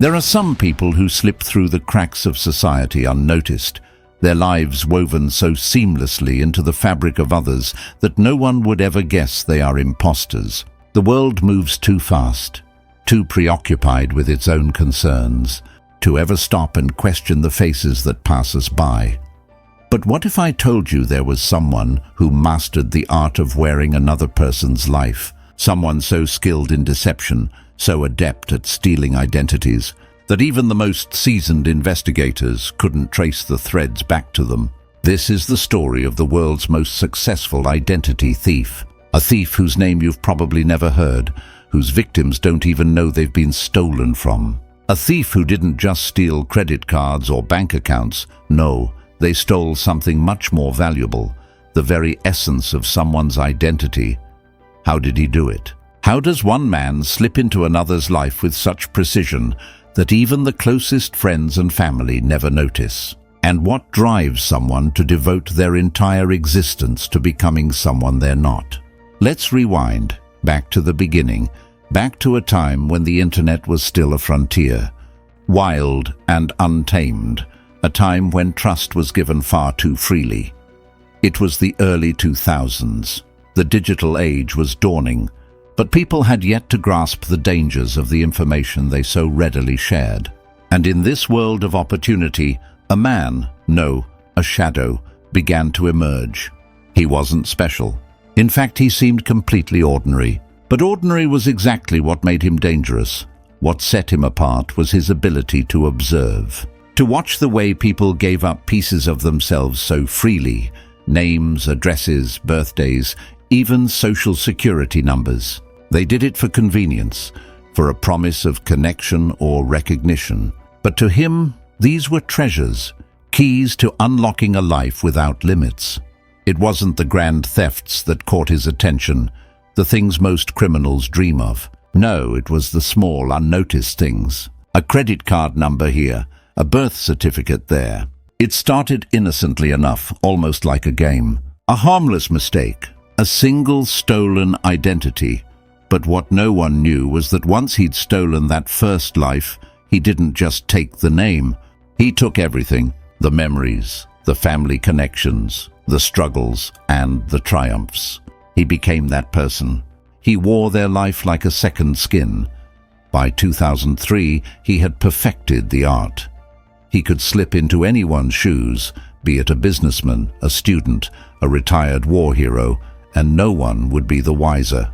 There are some people who slip through the cracks of society unnoticed, their lives woven so seamlessly into the fabric of others that no one would ever guess they are imposters. The world moves too fast, too preoccupied with its own concerns, to ever stop and question the faces that pass us by. But what if I told you there was someone who mastered the art of wearing another person's life, someone so skilled in deception, so adept at stealing identities, that even the most seasoned investigators couldn't trace the threads back to them? This is the story of the world's most successful identity thief, a thief whose name you've probably never heard, whose victims don't even know they've been stolen from. A thief who didn't just steal credit cards or bank accounts. No, they stole something much more valuable, the very essence of someone's identity. How did he do it? How does one man slip into another's life with such precision that even the closest friends and family never notice? And what drives someone to devote their entire existence to becoming someone they're not? Let's rewind back to the beginning, back to a time when the internet was still a frontier, wild and untamed, a time when trust was given far too freely. It was the early 2000s. The digital age was dawning, but people had yet to grasp the dangers of the information they so readily shared. And in this world of opportunity, a man, no, a shadow, began to emerge. He wasn't special. In fact, he seemed completely ordinary. But ordinary was exactly what made him dangerous. What set him apart was his ability to observe, to watch the way people gave up pieces of themselves so freely, names, addresses, birthdays, even social security numbers. They did it for convenience, for a promise of connection or recognition. But to him, these were treasures, keys to unlocking a life without limits. It wasn't the grand thefts that caught his attention, the things most criminals dream of. No, it was the small, unnoticed things. A credit card number here, a birth certificate there. It started innocently enough, almost like a game. A harmless mistake, a single stolen identity. But what no one knew was that once he'd stolen that first life, he didn't just take the name. He took everything, the memories, the family connections, the struggles, and the triumphs. He became that person. He wore their life like a second skin. By 2003, he had perfected the art. He could slip into anyone's shoes, be it a businessman, a student, a retired war hero, and no one would be the wiser.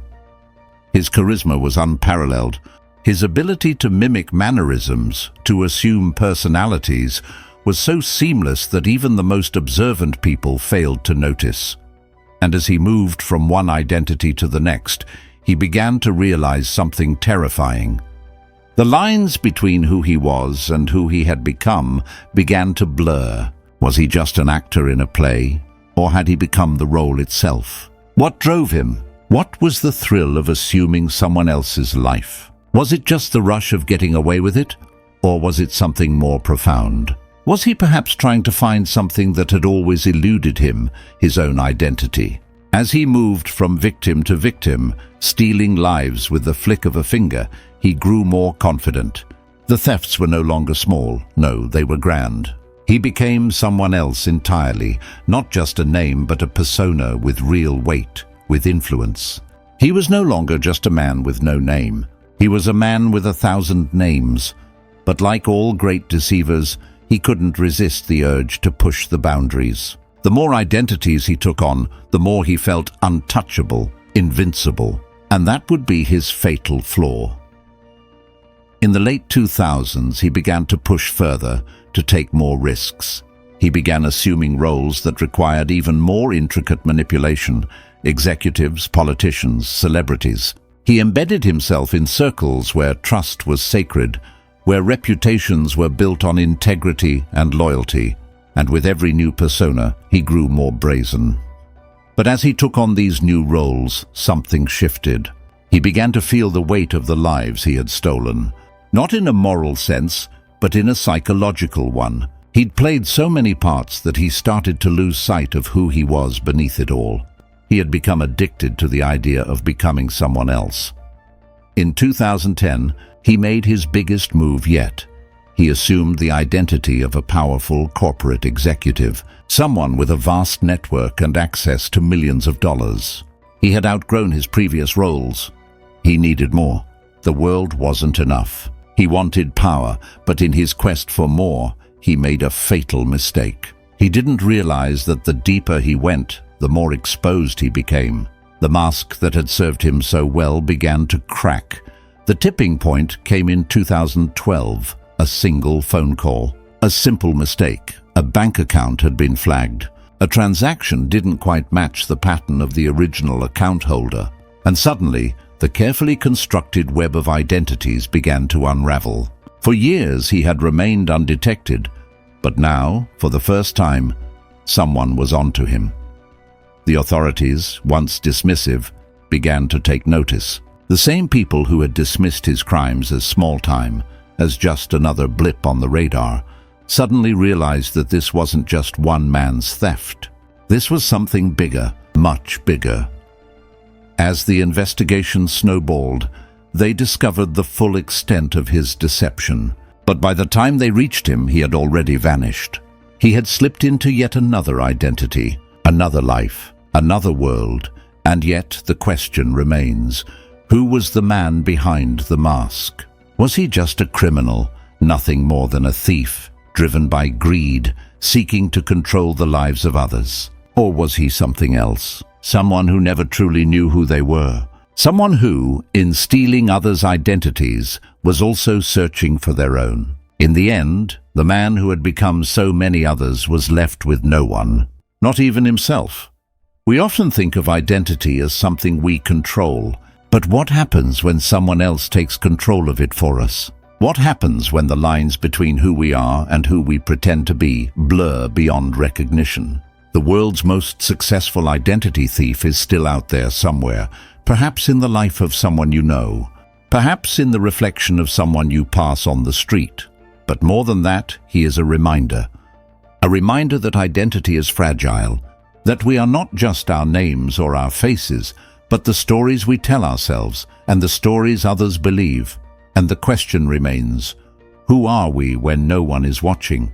His charisma was unparalleled. His ability to mimic mannerisms, to assume personalities, was so seamless that even the most observant people failed to notice. And as he moved from one identity to the next, he began to realize something terrifying. The lines between who he was and who he had become began to blur. Was he just an actor in a play, or had he become the role itself? What drove him? What was the thrill of assuming someone else's life? Was it just the rush of getting away with it, or was it something more profound? Was he perhaps trying to find something that had always eluded him, his own identity? As he moved from victim to victim, stealing lives with the flick of a finger, he grew more confident. The thefts were no longer small, no, they were grand. He became someone else entirely, not just a name but a persona with real weight, with influence. He was no longer just a man with no name. He was a man with 1,000 names. But like all great deceivers, he couldn't resist the urge to push the boundaries. The more identities he took on, the more he felt untouchable, invincible. And that would be his fatal flaw. In the late 2000s, he began to push further, to take more risks. He began assuming roles that required even more intricate manipulation: executives, politicians, celebrities. He embedded himself in circles where trust was sacred, where reputations were built on integrity and loyalty, and with every new persona, he grew more brazen. But as he took on these new roles, something shifted. He began to feel the weight of the lives he had stolen. Not in a moral sense, but in a psychological one. He'd played so many parts that he started to lose sight of who he was beneath it all. He had become addicted to the idea of becoming someone else. In 2010, He made his biggest move yet. He assumed the identity of a powerful corporate executive, someone with a vast network and access to millions of dollars. He had outgrown his previous roles. He needed more. The world wasn't enough. He wanted power, but in his quest for more, he made a fatal mistake. He didn't realize that the deeper he went, the more exposed he became. The mask that had served him so well began to crack. The tipping point came in 2012, a single phone call. A simple mistake. A bank account had been flagged. A transaction didn't quite match the pattern of the original account holder. And suddenly, the carefully constructed web of identities began to unravel. For years he had remained undetected, but now, for the first time, someone was onto him. The authorities, once dismissive, began to take notice. The same people who had dismissed his crimes as small time, as just another blip on the radar, suddenly realized that this wasn't just one man's theft. This was something bigger, much bigger. As the investigation snowballed, they discovered the full extent of his deception. But by the time they reached him, he had already vanished. He had slipped into yet another identity, another life, another world, and yet the question remains, who was the man behind the mask? Was he just a criminal, nothing more than a thief, driven by greed, seeking to control the lives of others? Or was he something else? Someone who never truly knew who they were. Someone who, in stealing others' identities, was also searching for their own. In the end, the man who had become so many others was left with no one, not even himself. We often think of identity as something we control, but what happens when someone else takes control of it for us? What happens when the lines between who we are and who we pretend to be blur beyond recognition? The world's most successful identity thief is still out there somewhere, perhaps in the life of someone you know, perhaps in the reflection of someone you pass on the street. But more than that, he is a reminder that identity is fragile, that we are not just our names or our faces, but the stories we tell ourselves and the stories others believe. And the question remains, who are we when no one is watching?